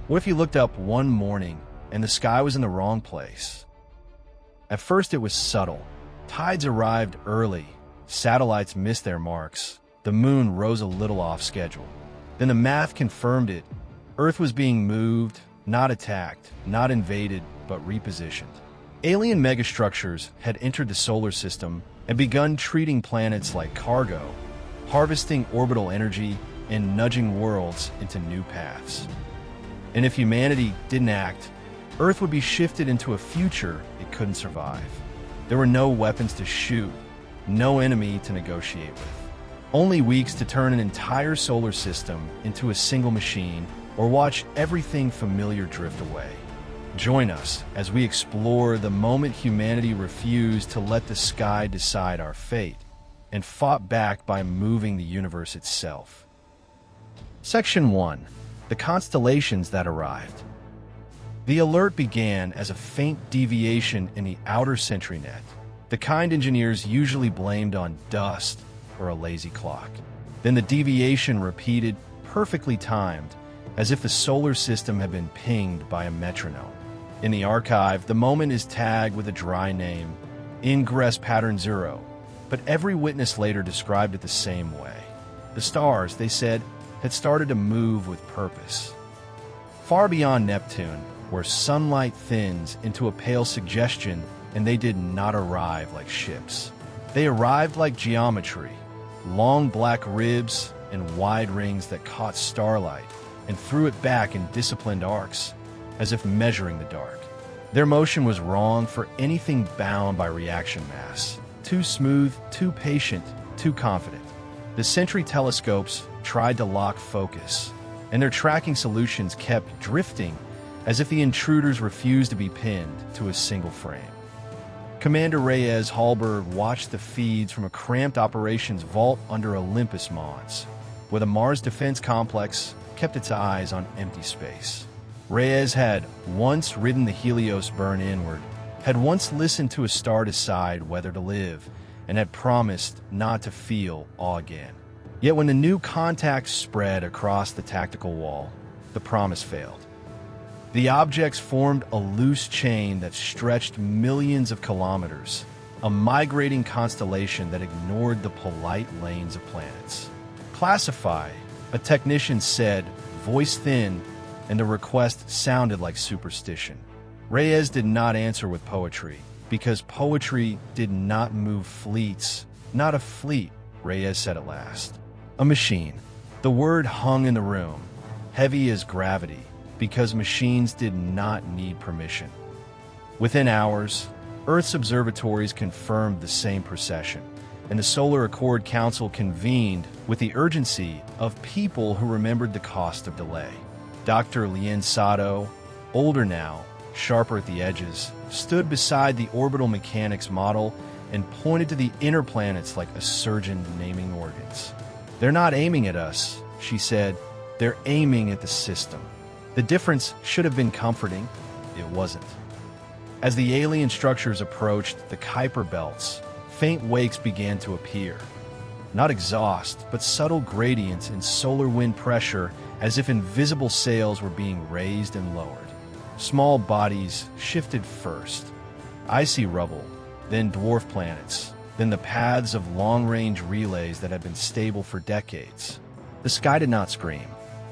What if you looked up one morning and the sky was in the wrong place? At first it was subtle. Tides arrived early, satellites missed their marks, the moon rose a little off schedule. Then the math confirmed it. Earth was being moved, not attacked, not invaded, but repositioned. Alien megastructures had entered the solar system and begun treating planets like cargo, harvesting orbital energy and nudging worlds into new paths. And if humanity didn't act, Earth would be shifted into a future it couldn't survive. There were no weapons to shoot, no enemy to negotiate with. Only weeks to turn an entire solar system into a single machine or watch everything familiar drift away. Join us as we explore the moment humanity refused to let the sky decide our fate and fought back by moving the universe itself. Section 1. The constellations that arrived. The alert began as a faint deviation in the outer sentry net, the kind engineers usually blamed on dust or a lazy clock. Then the deviation repeated, perfectly timed, as if the solar system had been pinged by a metronome. In the archive, the moment is tagged with a dry name, Ingress Pattern 0, but every witness later described it the same way. The stars, they said, had started to move with purpose. Far beyond Neptune, where sunlight thins into a pale suggestion, and they did not arrive like ships. They arrived like geometry, long black ribs and wide rings that caught starlight and threw it back in disciplined arcs, as if measuring the dark. Their motion was wrong for anything bound by reaction mass. Too smooth, too patient, too confident. The Sentry telescopes tried to lock focus, and their tracking solutions kept drifting as if the intruders refused to be pinned to a single frame. Commander Reyes Hallberg watched the feeds from a cramped operations vault under Olympus Mons, where the Mars Defense Complex kept its eyes on empty space. Reyes had once ridden the Helios burn inward, had once listened to a star decide whether to live, and had promised not to feel awe again. Yet when the new contact spread across the tactical wall, the promise failed. The objects formed a loose chain that stretched millions of kilometers, a migrating constellation that ignored the polite lanes of planets. Classify, a technician said, voice thin, and the request sounded like superstition. Reyes did not answer with poetry, because poetry did not move fleets. Not a fleet, Reyes said at last. A machine. The word hung in the room, heavy as gravity, because machines did not need permission. Within hours, Earth's observatories confirmed the same procession, and the Solar Accord Council convened with the urgency of people who remembered the cost of delay. Dr. Lien Sato, older now, sharper at the edges, stood beside the orbital mechanics model and pointed to the inner planets like a surgeon naming organs. "They're not aiming at us," she said. "They're aiming at the system." The difference should have been comforting. It wasn't. As the alien structures approached the Kuiper belts, faint wakes began to appear. Not exhaust, but subtle gradients in solar wind pressure, as if invisible sails were being raised and lowered. Small bodies shifted first. Icy rubble, then dwarf planets, then the paths of long-range relays that had been stable for decades. The sky did not scream.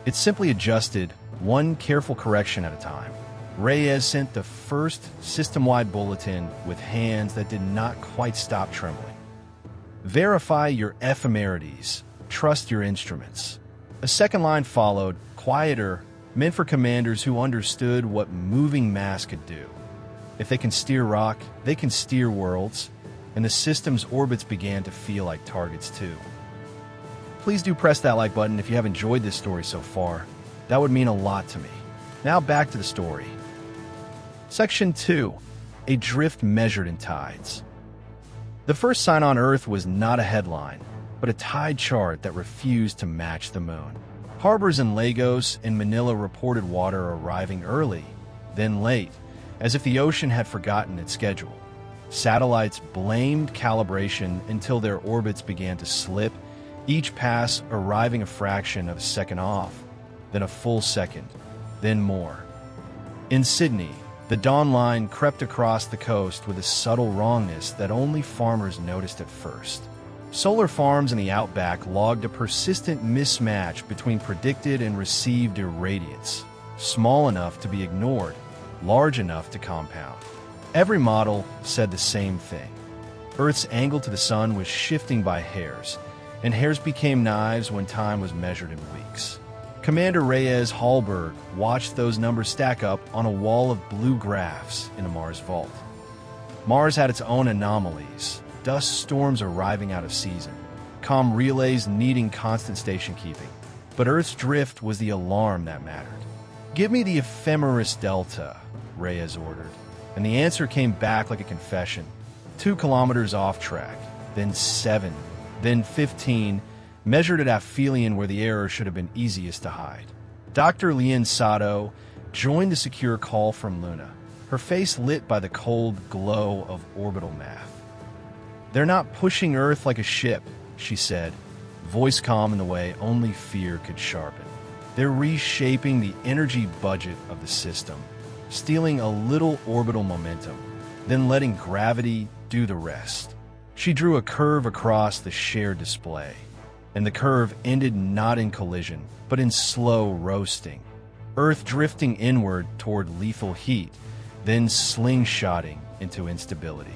It simply adjusted, one careful correction at a time. Reyes sent the first system-wide bulletin with hands that did not quite stop trembling. "Verify your ephemerides. Trust your instruments." A second line followed, quieter, meant for commanders who understood what moving mass could do. If they can steer rock, they can steer worlds, and the system's orbits began to feel like targets too. Please do press that like button if you have enjoyed this story so far. That would mean a lot to me. Now back to the story. Section 2. A drift measured in tides. The first sign on Earth was not a headline, but a tide chart that refused to match the moon. Harbors in Lagos and Manila reported water arriving early, then late, as if the ocean had forgotten its schedule. Satellites blamed calibration until their orbits began to slip, each pass arriving a fraction of a second off, then a full second, then more. In Sydney, the dawn line crept across the coast with a subtle wrongness that only farmers noticed at first. Solar farms in the outback logged a persistent mismatch between predicted and received irradiance, small enough to be ignored, large enough to compound. Every model said the same thing. Earth's angle to the sun was shifting by hairs, and hairs became knives when time was measured in weeks. Commander Reyes Hallberg watched those numbers stack up on a wall of blue graphs in a Mars vault. Mars had its own anomalies, dust storms arriving out of season, comm relays needing constant station keeping. But Earth's drift was the alarm that mattered. "Give me the ephemeris delta," Reyes ordered, and the answer came back like a confession. 2 kilometers off track, then 7, then 15, measured at aphelion where the error should have been easiest to hide. Dr. Lien Sato joined the secure call from Luna, her face lit by the cold glow of orbital math. "They're not pushing Earth like a ship," she said, voice calm in the way only fear could sharpen. "They're reshaping the energy budget of the system, stealing a little orbital momentum, then letting gravity do the rest." She drew a curve across the shared display, and the curve ended not in collision, but in slow roasting. Earth drifting inward toward lethal heat, then slingshotting into instability.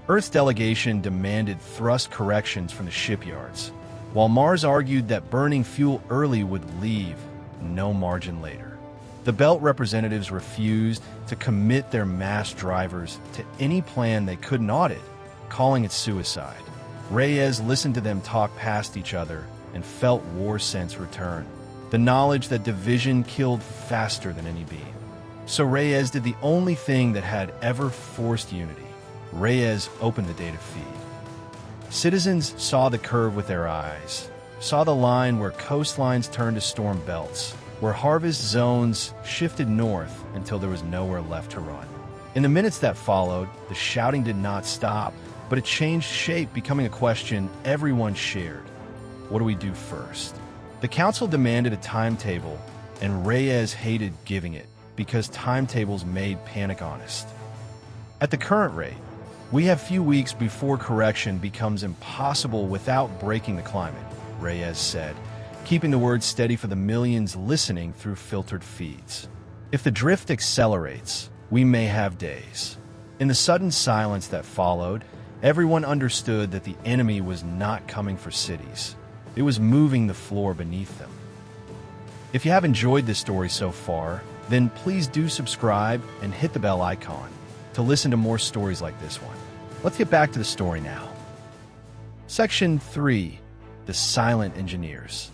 Earth's delegation demanded thrust corrections from the shipyards, while Mars argued that burning fuel early would leave no margin later. The Belt representatives refused to commit their mass drivers to any plan they couldn't audit, calling it suicide. Reyes listened to them talk past each other and felt war sense return, the knowledge that division killed faster than any beam. So Reyes did the only thing that had ever forced unity. Reyes opened the data feed. Citizens saw the curve with their eyes, saw the line where coastlines turned to storm belts, where harvest zones shifted north until there was nowhere left to run. In the minutes that followed, the shouting did not stop, but it changed shape, becoming a question everyone shared. What do we do first? The council demanded a timetable, and Reyes hated giving it because timetables made panic honest. At the current rate, we have few weeks before correction becomes impossible without breaking the climate, Reyes said, keeping the words steady for the millions listening through filtered feeds. If the drift accelerates, we may have days. In the sudden silence that followed, everyone understood that the enemy was not coming for cities. It was moving the floor beneath them. If you have enjoyed this story so far, then please do subscribe and hit the bell icon to listen to more stories like this one. Let's get back to the story now. Section 3. The Silent Engineers.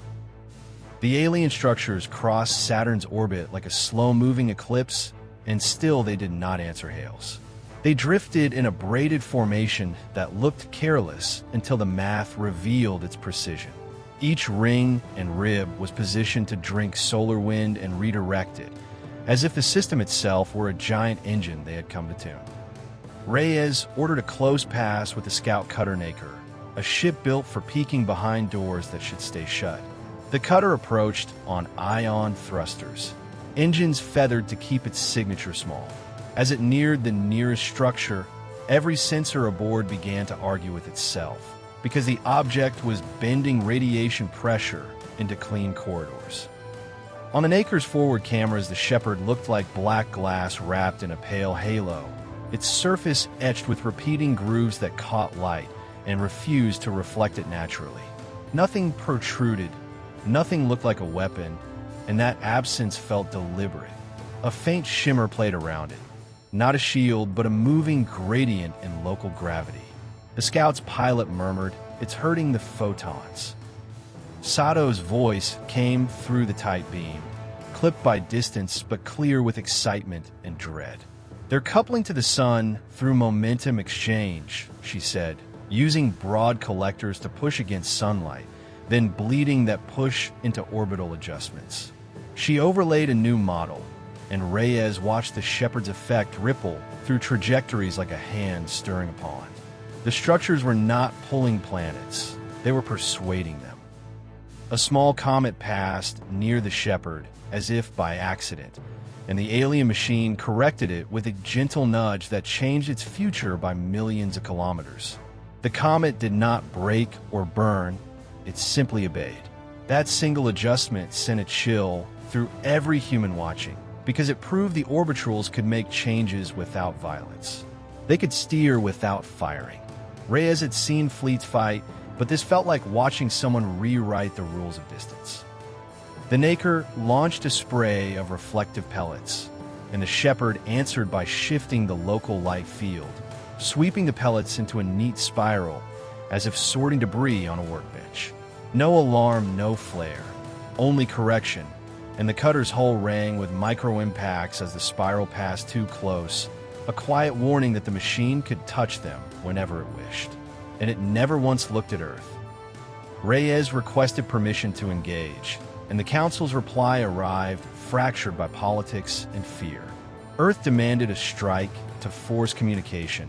The alien structures crossed Saturn's orbit like a slow-moving eclipse, and still they did not answer hails. They drifted in a braided formation that looked careless until the math revealed its precision. Each ring and rib was positioned to drink solar wind and redirect it, as if the system itself were a giant engine they had come to tune. Reyes ordered a close pass with the scout cutter Naker, a ship built for peeking behind doors that should stay shut. The cutter approached on ion thrusters, engines feathered to keep its signature small. As it neared the nearest structure, every sensor aboard began to argue with itself, because the object was bending radiation pressure into clean corridors. On the Naker's forward cameras, the Shepherd looked like black glass wrapped in a pale halo, its surface etched with repeating grooves that caught light and refused to reflect it naturally. Nothing protruded, nothing looked like a weapon, and that absence felt deliberate. A faint shimmer played around it, not a shield, but a moving gradient in local gravity. The scout's pilot murmured, "It's hurting the photons." Sato's voice came through the tight beam, clipped by distance but clear with excitement and dread. "They're coupling to the sun through momentum exchange," she said, using broad collectors to push against sunlight, then bleeding that push into orbital adjustments. She overlaid a new model, and Reyes watched the Shepherd's effect ripple through trajectories like a hand stirring a pond. The structures were not pulling planets, they were persuading them. A small comet passed near the Shepherd, as if by accident, and the alien machine corrected it with a gentle nudge that changed its future by millions of kilometers. The comet did not break or burn, it simply obeyed. That single adjustment sent a chill through every human watching, because it proved the orbitals could make changes without violence. They could steer without firing. Reyes had seen fleets fight, but this felt like watching someone rewrite the rules of distance. The Naker launched a spray of reflective pellets, and the Shepherd answered by shifting the local light field, sweeping the pellets into a neat spiral, as if sorting debris on a workbench. No alarm, no flare, only correction, and the cutter's hull rang with micro-impacts as the spiral passed too close, a quiet warning that the machine could touch them whenever it wished. And it never once looked at Earth. Reyes requested permission to engage, and the Council's reply arrived, fractured by politics and fear. Earth demanded a strike to force communication.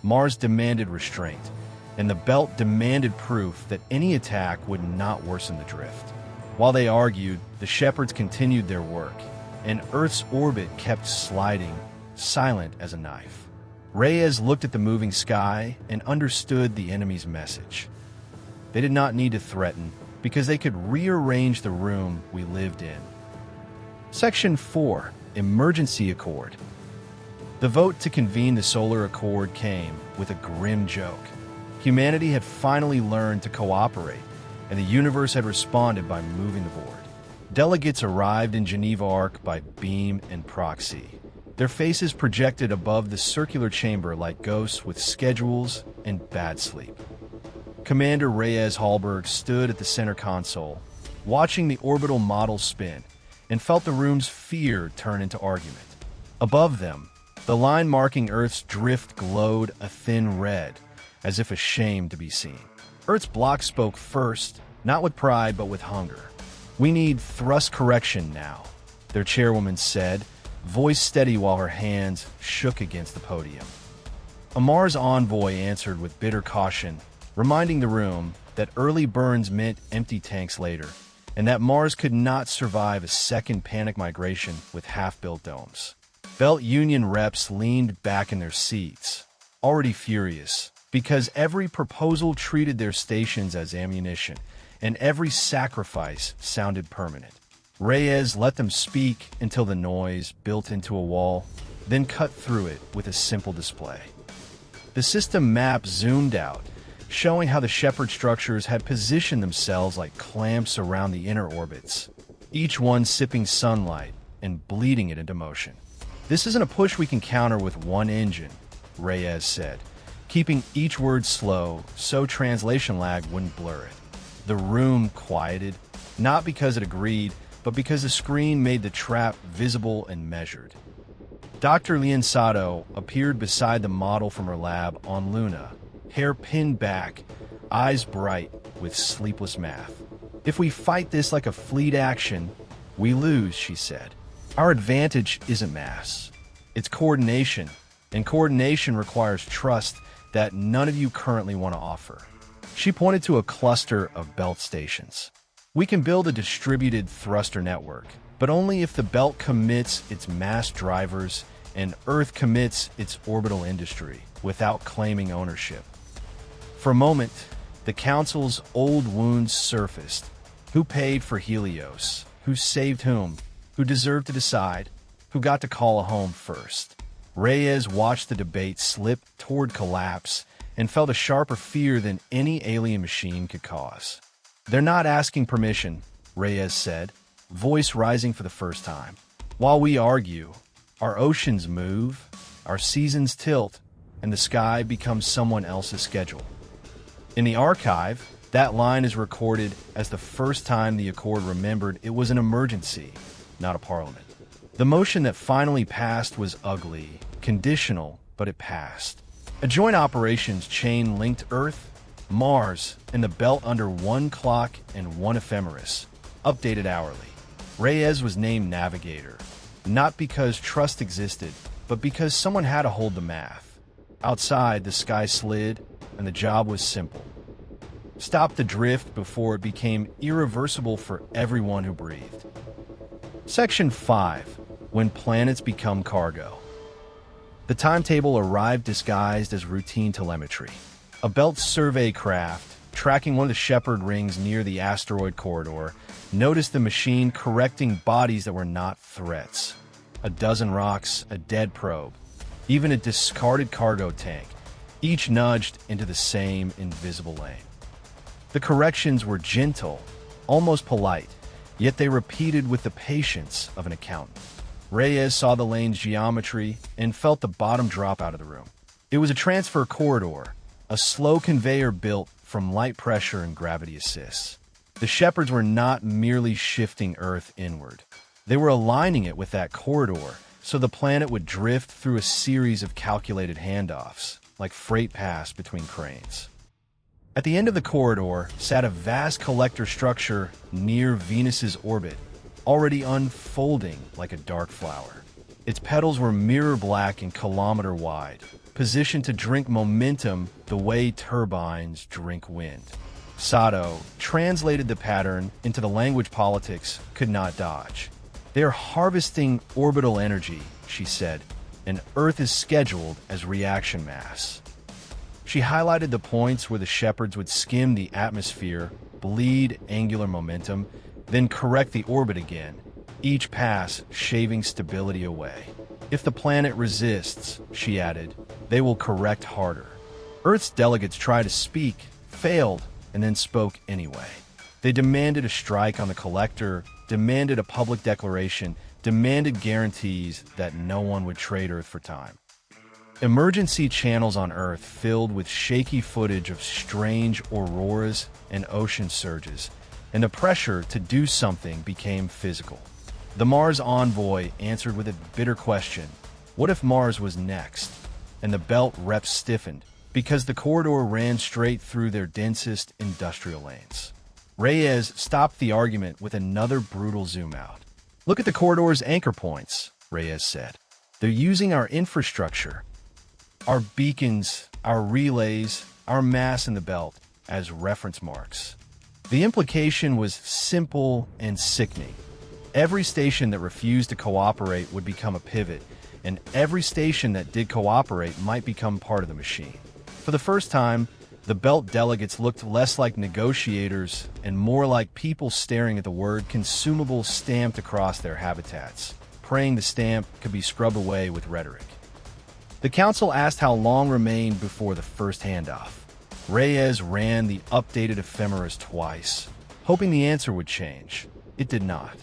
Mars demanded restraint, and the Belt demanded proof that any attack would not worsen the drift. While they argued, the Shepherds continued their work, and Earth's orbit kept sliding, silent as a knife. Reyes looked at the moving sky and understood the enemy's message. They did not need to threaten, because they could rearrange the room we lived in. Section 4. Emergency Accord. The vote to convene the Solar Accord came with a grim joke. Humanity had finally learned to cooperate, and the universe had responded by moving the board. Delegates arrived in Geneva Arc by beam and proxy, their faces projected above the circular chamber like ghosts with schedules and bad sleep. Commander Reyes Hallberg stood at the center console, watching the orbital model spin, and felt the room's fear turn into argument. Above them, the line marking Earth's drift glowed a thin red, as if ashamed to be seen. Earth's block spoke first, not with pride but with hunger. "We need thrust correction now," their chairwoman said, voice steady while her hands shook against the podium. A Mars envoy answered with bitter caution, reminding the room that early burns meant empty tanks later, and that Mars could not survive a second panic migration with half-built domes. Belt Union reps leaned back in their seats, already furious, because every proposal treated their stations as ammunition, and every sacrifice sounded permanent. Reyes let them speak until the noise built into a wall, then cut through it with a simple display. The system map zoomed out, showing how the Shepherd structures had positioned themselves like clamps around the inner orbits, each one sipping sunlight and bleeding it into motion. "This isn't a push we can counter with one engine," Reyes said, keeping each word slow so translation lag wouldn't blur it. The room quieted, not because it agreed, but because the screen made the trap visible and measured. Dr. Liansato appeared beside the model from her lab on Luna, hair pinned back, eyes bright with sleepless math. "If we fight this like a fleet action, we lose," she said. "Our advantage isn't mass. It's coordination, and coordination requires trust that none of you currently want to offer." She pointed to a cluster of belt stations. "We can build a distributed thruster network, but only if the belt commits its mass drivers and Earth commits its orbital industry without claiming ownership." For a moment, the Council's old wounds surfaced. Who paid for Helios? Who saved whom? Who deserved to decide? Who got to call a home first? Reyes watched the debate slip toward collapse and felt a sharper fear than any alien machine could cause. "They're not asking permission," Reyes said, voice rising for the first time. "While we argue, our oceans move, our seasons tilt, and the sky becomes someone else's schedule." In the archive, that line is recorded as the first time the Accord remembered it was an emergency, not a parliament. The motion that finally passed was ugly, conditional, but it passed. A joint operations chain linked Earth, Mars, and the belt under one clock and one ephemeris, updated hourly. Reyes was named Navigator, not because trust existed, but because someone had to hold the math. Outside, the sky slid, and the job was simple. stopped the drift before it became irreversible for everyone who breathed. Section 5. When planets become cargo. The timetable arrived disguised as routine telemetry. A belt survey craft, tracking one of the Shepherd rings near the asteroid corridor, noticed the machine correcting bodies that were not threats. A dozen rocks, a dead probe, even a discarded cargo tank, each nudged into the same invisible lane. The corrections were gentle, almost polite, yet they repeated with the patience of an accountant. Reyes saw the lane's geometry and felt the bottom drop out of the room. It was a transfer corridor, a slow conveyor built from light pressure and gravity assists. The Shepherds were not merely shifting Earth inward. They were aligning it with that corridor so the planet would drift through a series of calculated handoffs, like freight passed between cranes. At the end of the corridor sat a vast collector structure near Venus's orbit, already unfolding like a dark flower. Its petals were mirror black and kilometer wide, positioned to drink momentum the way turbines drink wind. Sato translated the pattern into the language politics could not dodge. They are harvesting orbital energy, she said, and Earth is scheduled as reaction mass. She highlighted the points where the Shepherds would skim the atmosphere, bleed angular momentum, then correct the orbit again, each pass shaving stability away. If the planet resists, she added, they will correct harder. Earth's delegates tried to speak, failed, and then spoke anyway. They demanded a strike on the collector, demanded a public declaration, demanded guarantees that no one would trade Earth for time. Emergency channels on Earth filled with shaky footage of strange auroras and ocean surges, and the pressure to do something became physical. The Mars envoy answered with a bitter question. What if Mars was next? And the belt reps stiffened, because the corridor ran straight through their densest industrial lanes. Reyes stopped the argument with another brutal zoom out. Look at the corridor's anchor points, Reyes said. They're using our infrastructure, our beacons, our relays, our mass in the belt as reference marks. The implication was simple and sickening. Every station that refused to cooperate would become a pivot, and every station that did cooperate might become part of the machine. For the first time, the belt delegates looked less like negotiators and more like people staring at the word consumable stamped across their habitats, praying the stamp could be scrubbed away with rhetoric. The council asked how long remained before the first handoff. Reyes ran the updated ephemeris twice, hoping the answer would change. It did not.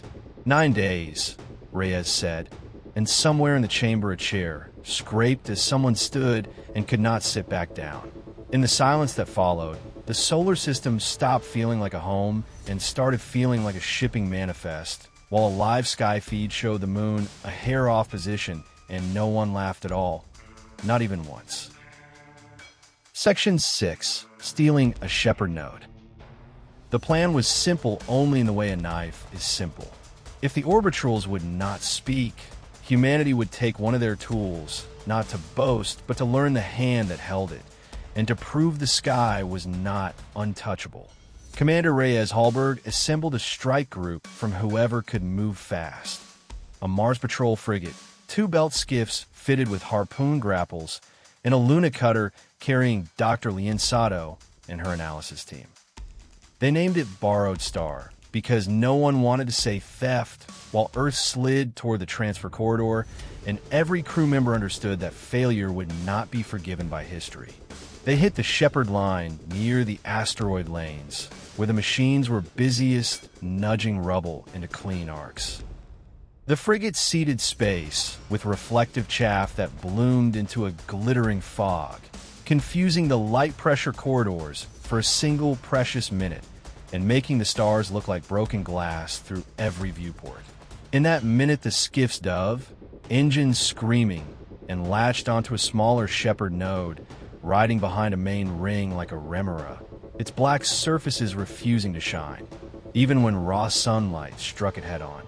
9 days, Reyes said, and somewhere in the chamber a chair scraped as someone stood and could not sit back down. In the silence that followed, the solar system stopped feeling like a home and started feeling like a shipping manifest, while a live sky feed showed the moon a hair off position and no one laughed at all, not even once. Section 6. Stealing a Shepherd node. The plan was simple only in the way a knife is simple. If the orbitals would not speak, humanity would take one of their tools, not to boast, but to learn the hand that held it, and to prove the sky was not untouchable. Commander Reyes Hallberg assembled a strike group from whoever could move fast. A Mars Patrol frigate, 2 belt skiffs fitted with harpoon grapples, and a Luna cutter carrying Dr. Lien Sato and her analysis team. They named it Borrowed Star because no one wanted to say theft while Earth slid toward the transfer corridor, and every crew member understood that failure would not be forgiven by history. They hit the Shepherd line near the asteroid lanes, where the machines were busiest, nudging rubble into clean arcs. The frigate seeded space with reflective chaff that bloomed into a glittering fog, confusing the light pressure corridors for a single precious minute and making the stars look like broken glass through every viewport. In that minute, the skiff's dove, engines screaming, and latched onto a smaller Shepherd node, riding behind a main ring like a remora, its black surfaces refusing to shine, even when raw sunlight struck it head-on.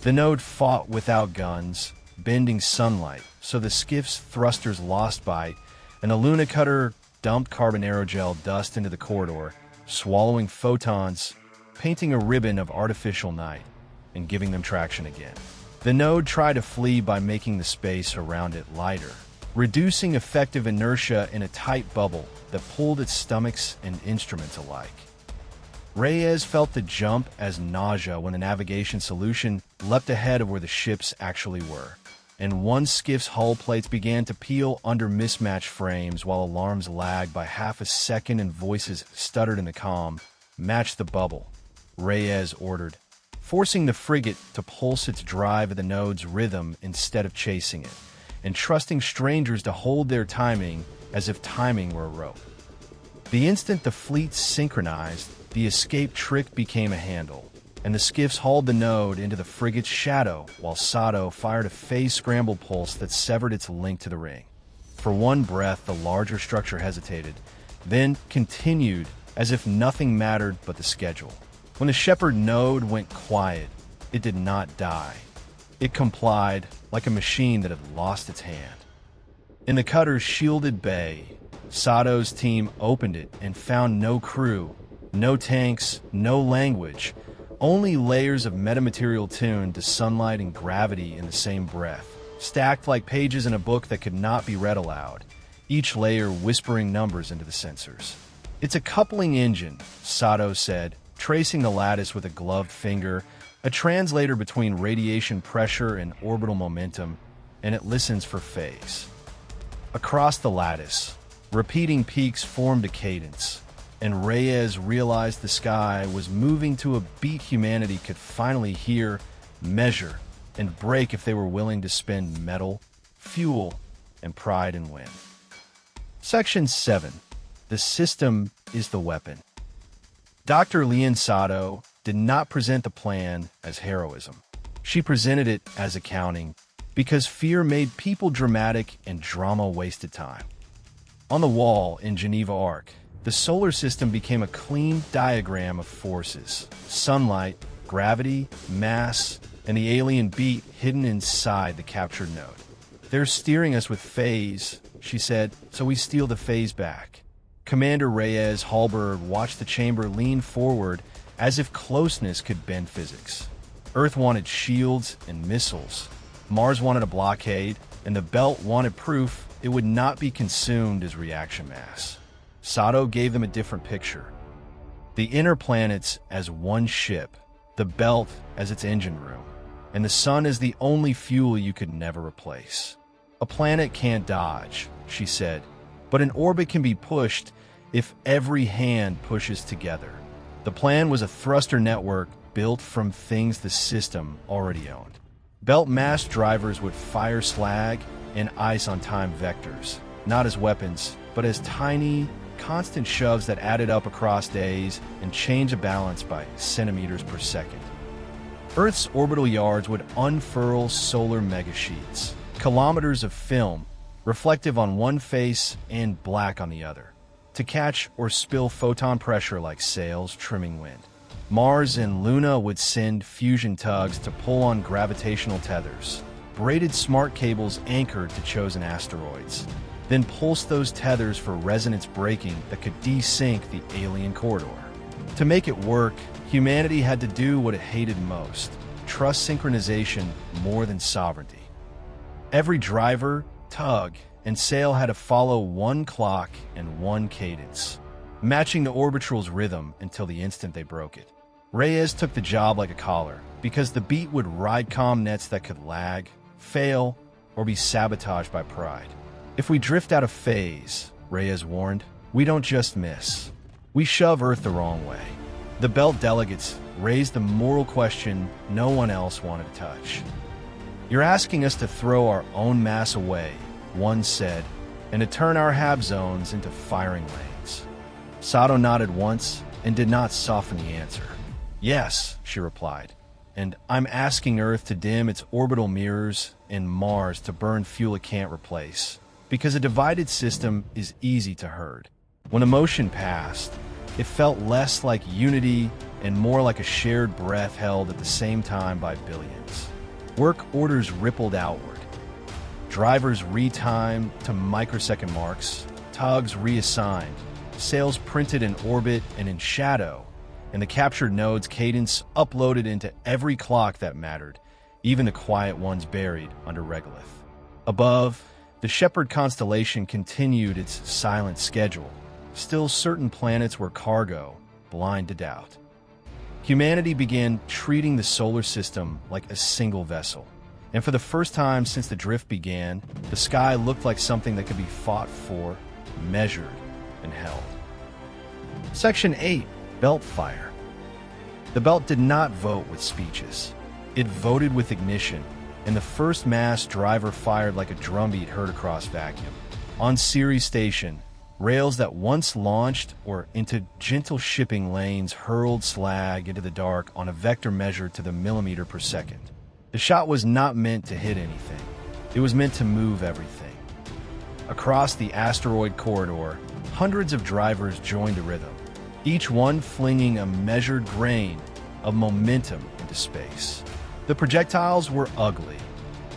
The node fought without guns, bending sunlight, so the skiff's thrusters lost bite, and the Luna cutter dumped carbon aerogel dust into the corridor, swallowing photons, painting a ribbon of artificial night, and giving them traction again. The node tried to flee by making the space around it lighter, reducing effective inertia in a tight bubble that pulled its stomachs and instruments alike. Reyes felt the jump as nausea when the navigation solution leapt ahead of where the ships actually were, and one skiff's hull plates began to peel under mismatched frames while alarms lagged by half a second and voices stuttered in the comm. "Match the bubble," Reyes ordered, forcing the frigate to pulse its drive at the node's rhythm instead of chasing it, and trusting strangers to hold their timing as if timing were a rope. The instant the fleet synchronized, the escape trick became a handle, and the skiffs hauled the node into the frigate's shadow while Sato fired a phase scramble pulse that severed its link to the ring. For one breath, the larger structure hesitated, then continued as if nothing mattered but the schedule. When the Shepherd node went quiet, it did not die. It complied like a machine that had lost its hand. In the cutter's shielded bay, Sato's team opened it and found no crew, no tanks, no language, only layers of metamaterial tuned to sunlight and gravity in the same breath, stacked like pages in a book that could not be read aloud, each layer whispering numbers into the sensors. "It's a coupling engine," Sato said, tracing the lattice with a gloved finger, a translator between radiation pressure and orbital momentum, and it listens for phase. Across the lattice, repeating peaks formed a cadence, and Reyes realized the sky was moving to a beat humanity could finally hear, measure, and break if they were willing to spend metal, fuel, and pride and win. Section 7. The system is the weapon. Dr. Lian Sato did not present the plan as heroism. She presented it as accounting, because fear made people dramatic and drama wasted time. On the wall in Geneva Arc, the solar system became a clean diagram of forces: sunlight, gravity, mass, and the alien beat hidden inside the captured node. "They're steering us with phase," she said, "so we steal the phase back." Commander Reyes Hallberg watched the chamber lean forward as if closeness could bend physics. Earth wanted shields and missiles. Mars wanted a blockade, and the belt wanted proof it would not be consumed as reaction mass. Sato gave them a different picture. The inner planets as one ship, the belt as its engine room, and the sun as the only fuel you could never replace. "A planet can't dodge," she said, "but an orbit can be pushed if every hand pushes together." The plan was a thruster network built from things the system already owned. Belt mass drivers would fire slag and ice on time vectors, not as weapons, but as tiny, constant shoves that added up across days and changed the balance by centimeters per second. Earth's orbital yards would unfurl solar megasheets, kilometers of film, reflective on one face and black on the other, to catch or spill photon pressure like sails trimming wind. Mars and Luna would send fusion tugs to pull on gravitational tethers, braided smart cables anchored to chosen asteroids, then pulse those tethers for resonance braking that could desync the alien corridor. To make it work, humanity had to do what it hated most: trust synchronization more than sovereignty. Every driver, tug, and sail had to follow one clock and one cadence, matching the orbital's rhythm until the instant they broke it. Reyes took the job like a collar, because the beat would ride comm nets that could lag, fail, or be sabotaged by pride. "If we drift out of phase," Reyes warned, "we don't just miss. We shove Earth the wrong way." The Belt delegates raised the moral question no one else wanted to touch. "You're asking us to throw our own mass away," one said, "and to turn our hab zones into firing lanes." Sato nodded once and did not soften the answer. "Yes," she replied, "and I'm asking Earth to dim its orbital mirrors and Mars to burn fuel it can't replace, because a divided system is easy to herd. When the motion passed, it felt less like unity and more like a shared breath held at the same time by billions. Work orders rippled outward. Drivers retimed to microsecond marks, tugs reassigned, sails printed in orbit and in shadow, and the captured node's cadence uploaded into every clock that mattered, even the quiet ones buried under regolith. Above, the Shepherd constellation continued its silent schedule. Still, certain planets were cargo, blind to doubt. Humanity began treating the solar system like a single vessel, and for the first time since the drift began, the sky looked like something that could be fought for, measured, and held. Section 8. Belt Fire. The belt did not vote with speeches. It voted with ignition, and the first mass driver fired like a drumbeat heard across vacuum. On Ceres Station, rails that once launched or into gentle shipping lanes hurled slag into the dark on a vector measured to the millimeter per second. The shot was not meant to hit anything. It was meant to move everything. Across the asteroid corridor, hundreds of drivers joined the rhythm, each one flinging a measured grain of momentum into space. The projectiles were ugly.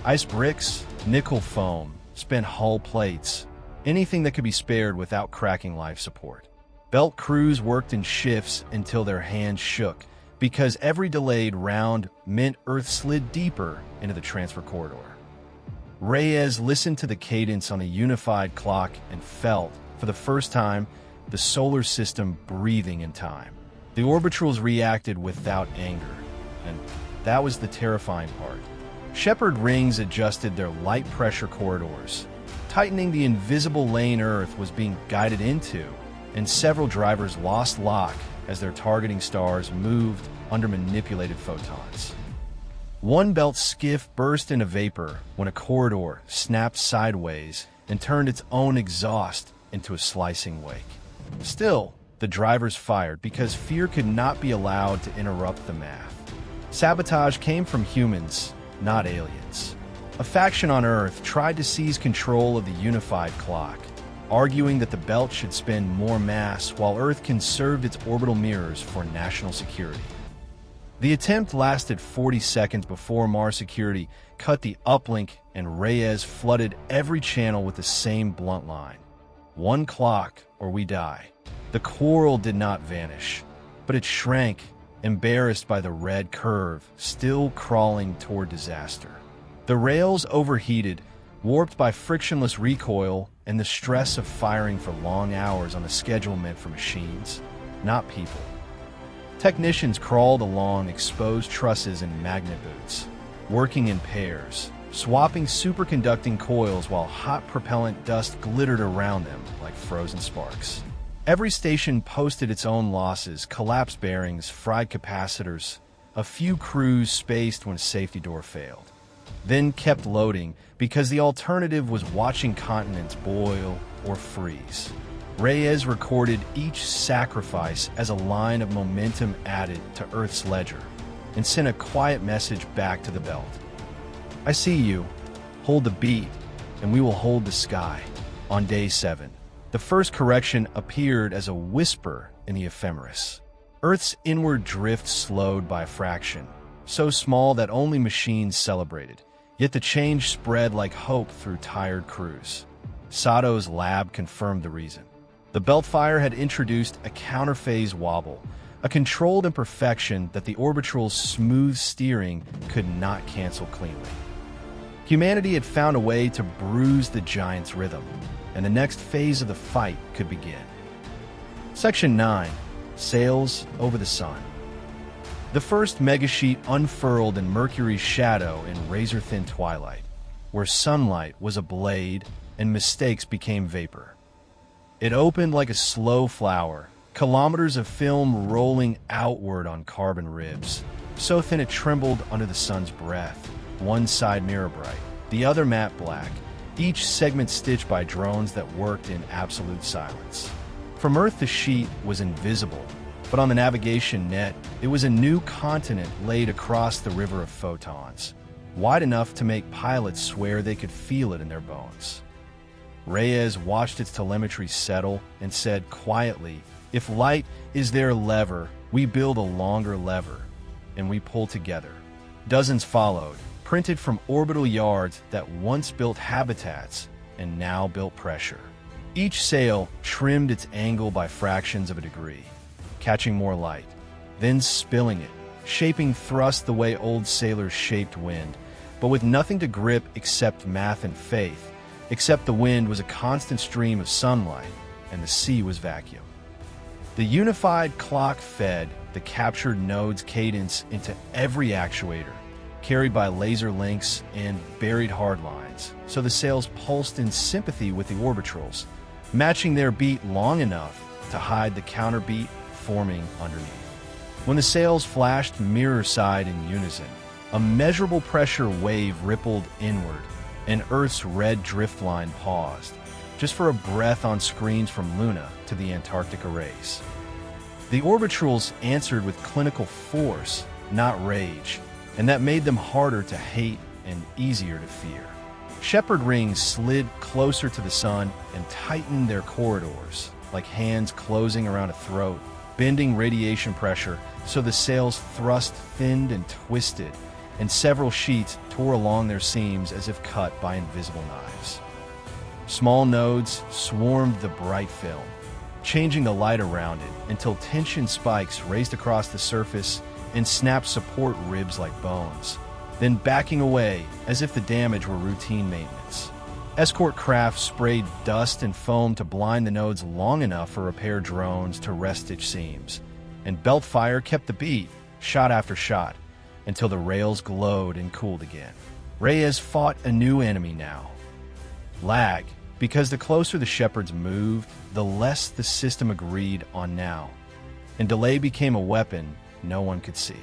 Ice bricks, nickel foam, spent hull plates, anything that could be spared without cracking life support. Belt crews worked in shifts until their hands shook, because every delayed round meant Earth slid deeper into the transfer corridor. Reyes listened to the cadence on the unified clock and felt, for the first time, the solar system breathing in time. The orbitals reacted without anger, and that was the terrifying part. Shepherd rings adjusted their light pressure corridors, tightening the invisible lane Earth was being guided into, and several drivers lost lock as their targeting stars moved under manipulated photons. One belt skiff burst into vapor when a corridor snapped sideways and turned its own exhaust into a slicing wake. Still, the drivers fired because fear could not be allowed to interrupt the math. Sabotage came from humans, not aliens. A faction on Earth tried to seize control of the unified clock, arguing that the belt should spend more mass while Earth conserved its orbital mirrors for national security. The attempt lasted 40 seconds before Mars security cut the uplink and Reyes flooded every channel with the same blunt line. One clock or we die. The coral did not vanish, but it shrank, embarrassed by the red curve, still crawling toward disaster. The rails overheated, warped by frictionless recoil and the stress of firing for long hours on a schedule meant for machines, not people. Technicians crawled along exposed trusses and magnet boots, working in pairs, swapping superconducting coils while hot propellant dust glittered around them like frozen sparks. Every station posted its own losses, collapsed bearings, fried capacitors, a few crews spaced when a safety door failed, then kept loading because the alternative was watching continents boil or freeze. Reyes recorded each sacrifice as a line of momentum added to Earth's ledger and sent a quiet message back to the belt. I see you. Hold the beat, and we will hold the sky. On day 7, the first correction appeared as a whisper in the ephemeris. Earth's inward drift slowed by a fraction, so small that only machines celebrated, yet the change spread like hope through tired crews. Sato's lab confirmed the reason. The belt fire had introduced a counterphase wobble, a controlled imperfection that the orbital's smooth steering could not cancel cleanly. Humanity had found a way to bruise the giant's rhythm, and the next phase of the fight could begin. Section 9. Sails over the Sun. The first megasheet unfurled in Mercury's shadow in razor-thin twilight, where sunlight was a blade and mistakes became vapor. It opened like a slow flower, kilometers of film rolling outward on carbon ribs, so thin it trembled under the sun's breath, one side mirror bright, the other matte black, each segment stitched by drones that worked in absolute silence. From Earth, the sheet was invisible, but on the navigation net, it was a new continent laid across the river of photons, wide enough to make pilots swear they could feel it in their bones. Reyes watched its telemetry settle and said quietly, "If light is their lever, we build a longer lever, and we pull together." Dozens followed, printed from orbital yards that once built habitats and now built pressure. Each sail trimmed its angle by fractions of a degree, catching more light, then spilling it, shaping thrust the way old sailors shaped wind, but with nothing to grip except math and faith, except the wind was a constant stream of sunlight, and the sea was vacuum. The unified clock fed the captured node's cadence into every actuator, carried by laser links and buried hard lines, so the sails pulsed in sympathy with the orbitals, matching their beat long enough to hide the counterbeat forming underneath. When the sails flashed mirror side in unison, a measurable pressure wave rippled inward, and Earth's red drift line paused, just for a breath on screens from Luna to the Antarctic arrays. The orbitals answered with clinical force, not rage, and that made them harder to hate and easier to fear. Shepherd rings slid closer to the sun and tightened their corridors, like hands closing around a throat, bending radiation pressure so the sails thrust thinned and twisted, and several sheets tore along their seams as if cut by invisible knives. Small nodes swarmed the bright film, changing the light around it until tension spikes raced across the surface and snapped support ribs like bones, then backing away as if the damage were routine maintenance. Escort craft sprayed dust and foam to blind the nodes long enough for repair drones to rest-stitch seams, and belt fire kept the beat, shot after shot, until the rails glowed and cooled again. Reyes fought a new enemy now. Lag, because the closer the shepherds moved, the less the system agreed on now, and delay became a weapon no one could see.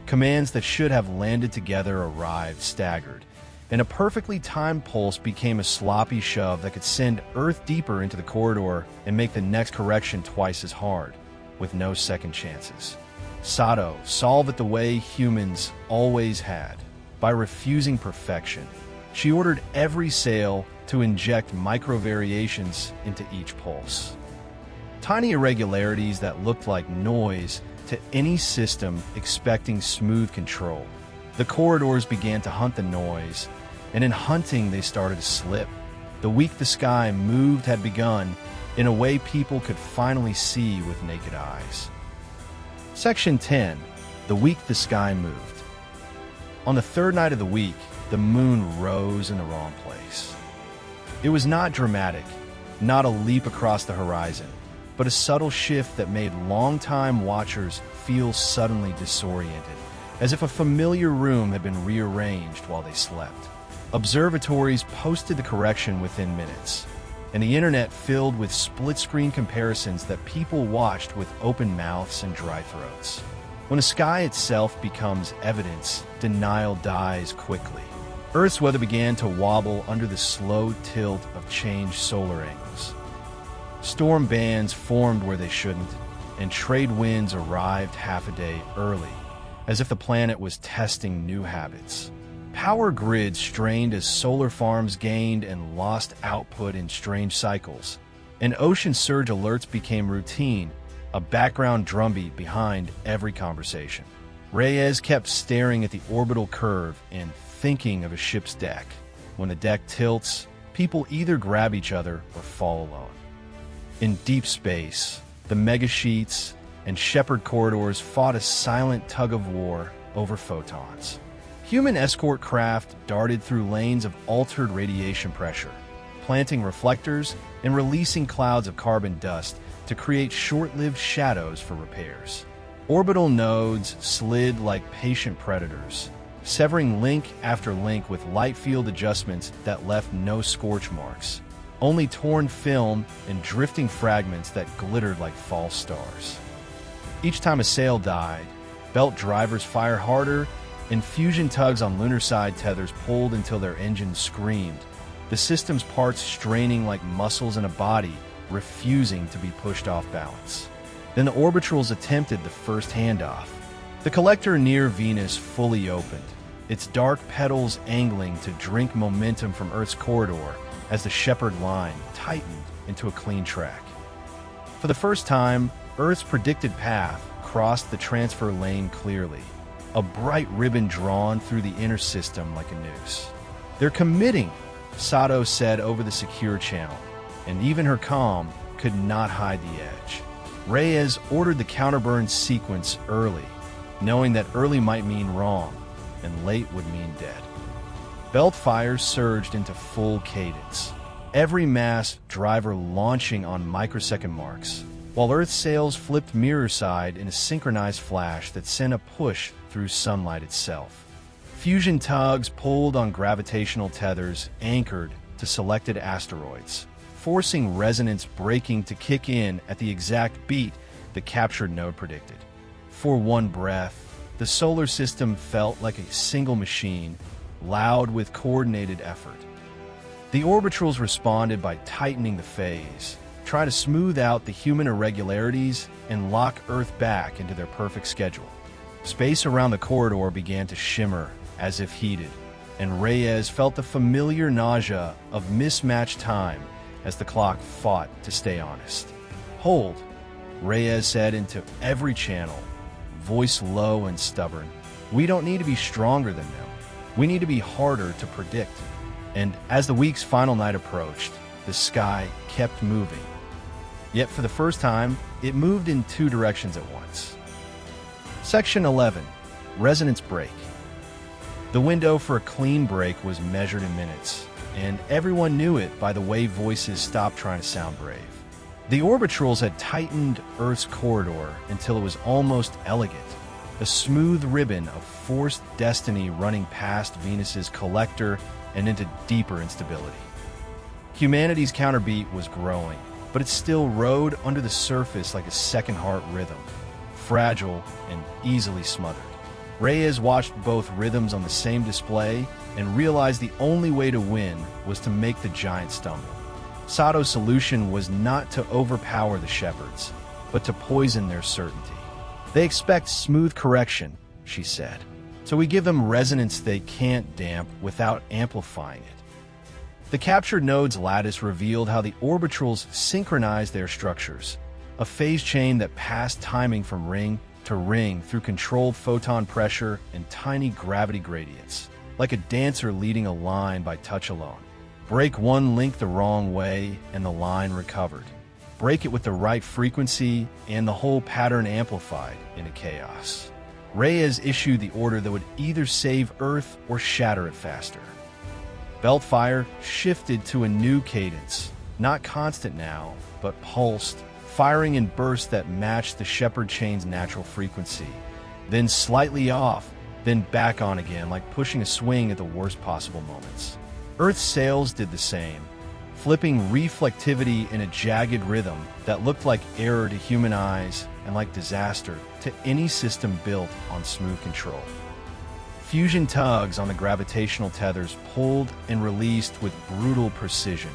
Commands that should have landed together arrived staggered, and a perfectly timed pulse became a sloppy shove that could send Earth deeper into the corridor and make the next correction twice as hard, with no second chances. Sato solved it the way humans always had, by refusing perfection. She ordered every sail to inject micro-variations into each pulse. Tiny irregularities that looked like noise to any system expecting smooth control. The corridors began to hunt the noise, and in hunting they started to slip. The week the sky moved had begun in a way people could finally see with naked eyes. Section 10. The week the sky moved. On the third night of the week, the moon rose in the wrong place. It was not dramatic, not a leap across the horizon, but a subtle shift that made longtime watchers feel suddenly disoriented, as if a familiar room had been rearranged while they slept. Observatories posted the correction within minutes, and the internet filled with split-screen comparisons that people watched with open mouths and dry throats. When the sky itself becomes evidence, denial dies quickly. Earth's weather began to wobble under the slow tilt of changed solar angles. Storm bands formed where they shouldn't, and trade winds arrived half a day early, as if the planet was testing new habits. Power grids strained as solar farms gained and lost output in strange cycles, and ocean surge alerts became routine, a background drumbeat behind every conversation. Reyes kept staring at the orbital curve and thinking of a ship's deck. When the deck tilts, people either grab each other or fall alone. In deep space, the megasheets and shepherd corridors fought a silent tug-of-war over photons. Human escort craft darted through lanes of altered radiation pressure, planting reflectors and releasing clouds of carbon dust to create short-lived shadows for repairs. Orbital nodes slid like patient predators, severing link after link with light field adjustments that left no scorch marks, only torn film and drifting fragments that glittered like false stars. Each time a sail died, belt drivers fired harder, and fusion tugs on lunar side tethers pulled until their engines screamed, the system's parts straining like muscles in a body, refusing to be pushed off balance. Then the orbitals attempted the first handoff. The collector near Venus fully opened, its dark petals angling to drink momentum from Earth's corridor as the shepherd line tightened into a clean track. For the first time, Earth's predicted path crossed the transfer lane clearly, a bright ribbon drawn through the inner system like a noose. "They're committing," Sato said over the secure channel, and even her calm could not hide the edge. Reyes ordered the counterburn sequence early, knowing that early might mean wrong, and late would mean dead. Belt fires surged into full cadence, every mass driver launching on microsecond marks, while Earth's sails flipped mirror side in a synchronized flash that sent a push through sunlight itself. Fusion tugs pulled on gravitational tethers anchored to selected asteroids, forcing resonance braking to kick in at the exact beat the captured node predicted. For one breath, the solar system felt like a single machine, loud with coordinated effort. The orbitals responded by tightening the phase, try to smooth out the human irregularities and lock Earth back into their perfect schedule. Space around the corridor began to shimmer as if heated, and Reyes felt the familiar nausea of mismatched time as the clock fought to stay honest. "Hold," Reyes said into every channel, voice low and stubborn. "We don't need to be stronger than them. We need to be harder to predict." And as the week's final night approached, the sky kept moving. Yet for the first time, it moved in two directions at once. Section 11. Resonance Break. The window for a clean break was measured in minutes, and everyone knew it by the way voices stopped trying to sound brave. The orbitals had tightened Earth's corridor until it was almost elegant, a smooth ribbon of forced destiny running past Venus's collector and into deeper instability. Humanity's counterbeat was growing, but it still rode under the surface like a second heart rhythm, fragile and easily smothered. Reyes watched both rhythms on the same display and realized the only way to win was to make the giant stumble. Sato's solution was not to overpower the shepherds, but to poison their certainty. "They expect smooth correction," she said, "so we give them resonance they can't damp without amplifying it." The captured node's lattice revealed how the orbitals synchronized their structures, a phase chain that passed timing from ring to ring through controlled photon pressure and tiny gravity gradients, like a dancer leading a line by touch alone. Break one link the wrong way and the line recovered. Break it with the right frequency and the whole pattern amplified into chaos. Reyes issued the order that would either save Earth or shatter it faster. Belt fire shifted to a new cadence, not constant now, but pulsed, firing in bursts that matched the shepherd chain's natural frequency, then slightly off, then back on again, like pushing a swing at the worst possible moments. Earth's sails did the same, flipping reflectivity in a jagged rhythm that looked like error to human eyes and like disaster to any system built on smooth control. Fusion tugs on the gravitational tethers pulled and released with brutal precision,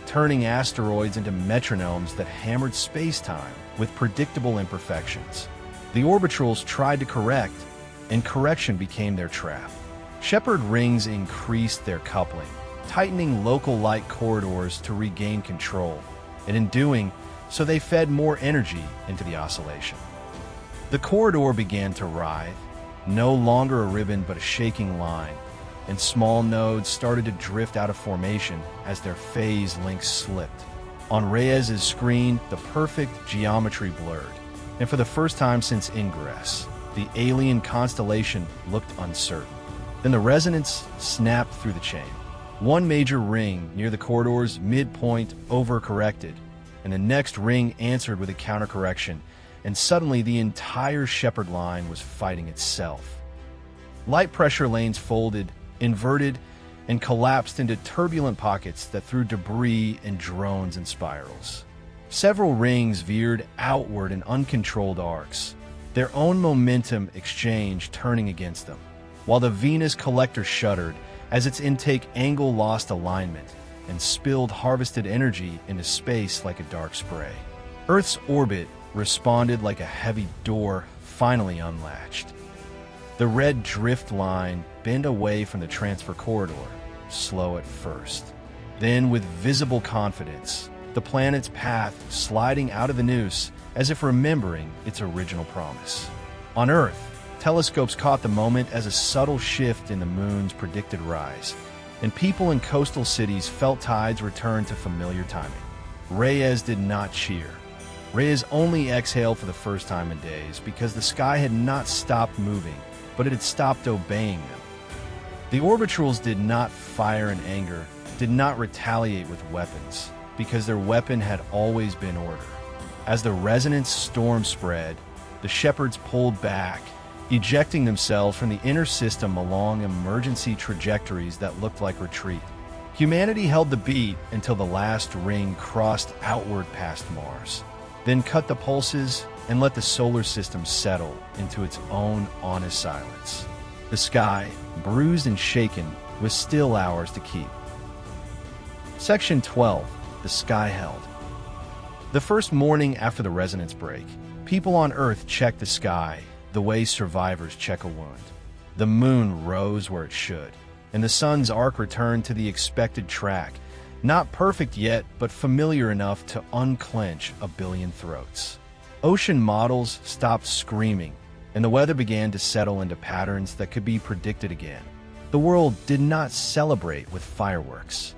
turning asteroids into metronomes that hammered space-time with predictable imperfections. The orbitals tried to correct, and correction became their trap. Shepherd rings increased their coupling, tightening local light corridors to regain control, and in doing so they fed more energy into the oscillation. The corridor began to writhe, no longer a ribbon but a shaking line, and small nodes started to drift out of formation as their phase links slipped. On Reyes's screen, the perfect geometry blurred, and for the first time since Ingress, the alien constellation looked uncertain. Then the resonance snapped through the chain. One major ring near the corridor's midpoint overcorrected, and the next ring answered with a countercorrection, and suddenly the entire shepherd line was fighting itself. Light pressure lanes folded, inverted, and collapsed into turbulent pockets that threw debris and drones in spirals. Several rings veered outward in uncontrolled arcs, their own momentum exchange turning against them, while the Venus collector shuddered as its intake angle lost alignment and spilled harvested energy into space like a dark spray. Earth's orbit responded like a heavy door finally unlatched. The red drift line bent away from the transfer corridor, slow at first. Then, with visible confidence, the planet's path sliding out of the noose as if remembering its original promise. On Earth, telescopes caught the moment as a subtle shift in the moon's predicted rise, and people in coastal cities felt tides return to familiar timing. Reyes did not cheer. Reyes only exhaled for the first time in days because the sky had not stopped moving, but it had stopped obeying them. The orbitals did not fire in anger, did not retaliate with weapons, because their weapon had always been order. As the resonance storm spread, the shepherds pulled back, ejecting themselves from the inner system along emergency trajectories that looked like retreat. Humanity held the beat until the last ring crossed outward past Mars, then cut the pulses and let the solar system settle into its own honest silence. The sky, bruised and shaken, was still ours to keep. Section 12. The sky held. The first morning after the resonance break, people on Earth checked the sky the way survivors check a wound. The moon rose where it should, and the sun's arc returned to the expected track, not perfect yet, but familiar enough to unclench a billion throats. Ocean models stopped screaming, and the weather began to settle into patterns that could be predicted again. The world did not celebrate with fireworks.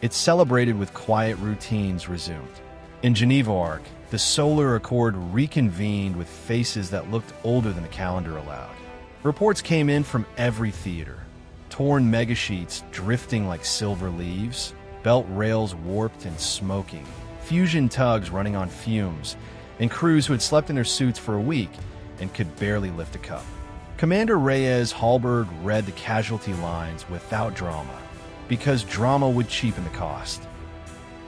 It celebrated with quiet routines resumed. In Geneva Arc, the solar accord reconvened with faces that looked older than the calendar allowed. Reports came in from every theater. Torn megasheets drifting like silver leaves, belt rails warped and smoking, fusion tugs running on fumes, and crews who had slept in their suits for a week and could barely lift a cup. Commander Reyes Hallberg read the casualty lines without drama, because drama would cheapen the cost.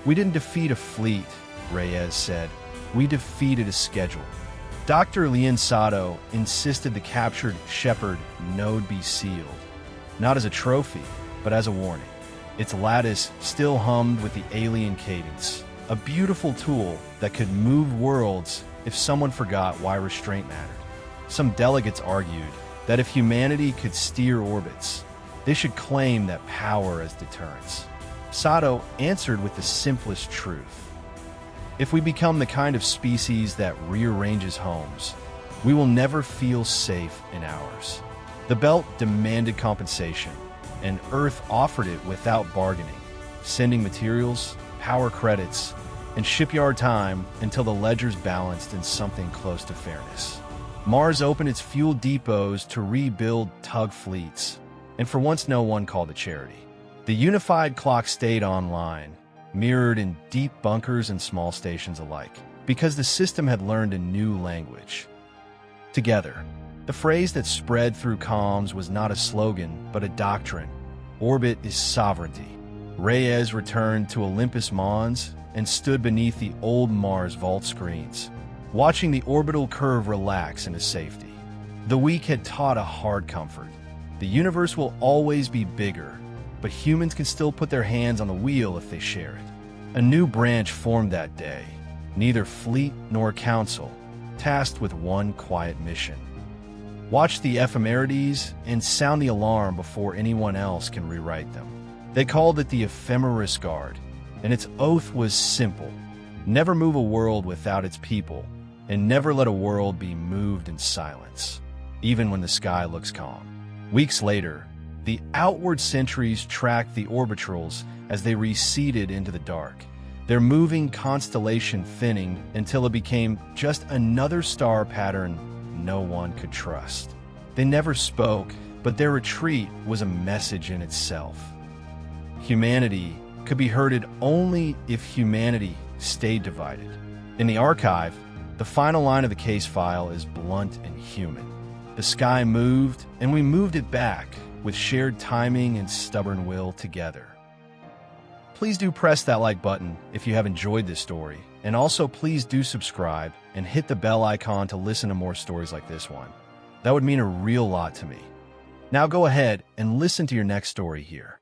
"We didn't defeat a fleet," Reyes said. "We defeated a schedule." Dr. Lianzado insisted the captured Shepherd node be sealed, not as a trophy, but as a warning. Its lattice still hummed with the alien cadence, a beautiful tool that could move worlds if someone forgot why restraint mattered. Some delegates argued that if humanity could steer orbits, they should claim that power as deterrence. Sato answered with the simplest truth. If we become the kind of species that rearranges homes, we will never feel safe in ours. The belt demanded compensation, and Earth offered it without bargaining, sending materials, power credits, and shipyard time until the ledgers balanced in something close to fairness. Mars opened its fuel depots to rebuild tug fleets, and for once no one called it charity. The unified clock stayed online, mirrored in deep bunkers and small stations alike, because the system had learned a new language. Together, the phrase that spread through comms was not a slogan, but a doctrine. Orbit is sovereignty. Reyes returned to Olympus Mons and stood beneath the old Mars vault screens, watching the orbital curve relax into safety. The week had taught a hard comfort. The universe will always be bigger, but humans can still put their hands on the wheel if they share it. A new branch formed that day, neither fleet nor council, tasked with one quiet mission. Watch the ephemerides and sound the alarm before anyone else can rewrite them. They called it the Ephemeris Guard, and its oath was simple: never move a world without its people, and never let a world be moved in silence, even when the sky looks calm. Weeks later, the outward sentries tracked the orbitals as they receded into the dark, their moving constellation thinning until it became just another star pattern no one could trust. They never spoke, but their retreat was a message in itself. Humanity could be herded only if humanity stayed divided. In the archive, the final line of the case file is blunt and human. The sky moved, and we moved it back, with shared timing and stubborn will together. Please do press that like button if you have enjoyed this story, and also please do subscribe and hit the bell icon to listen to more stories like this one. That would mean a real lot to me. Now go ahead and listen to your next story here.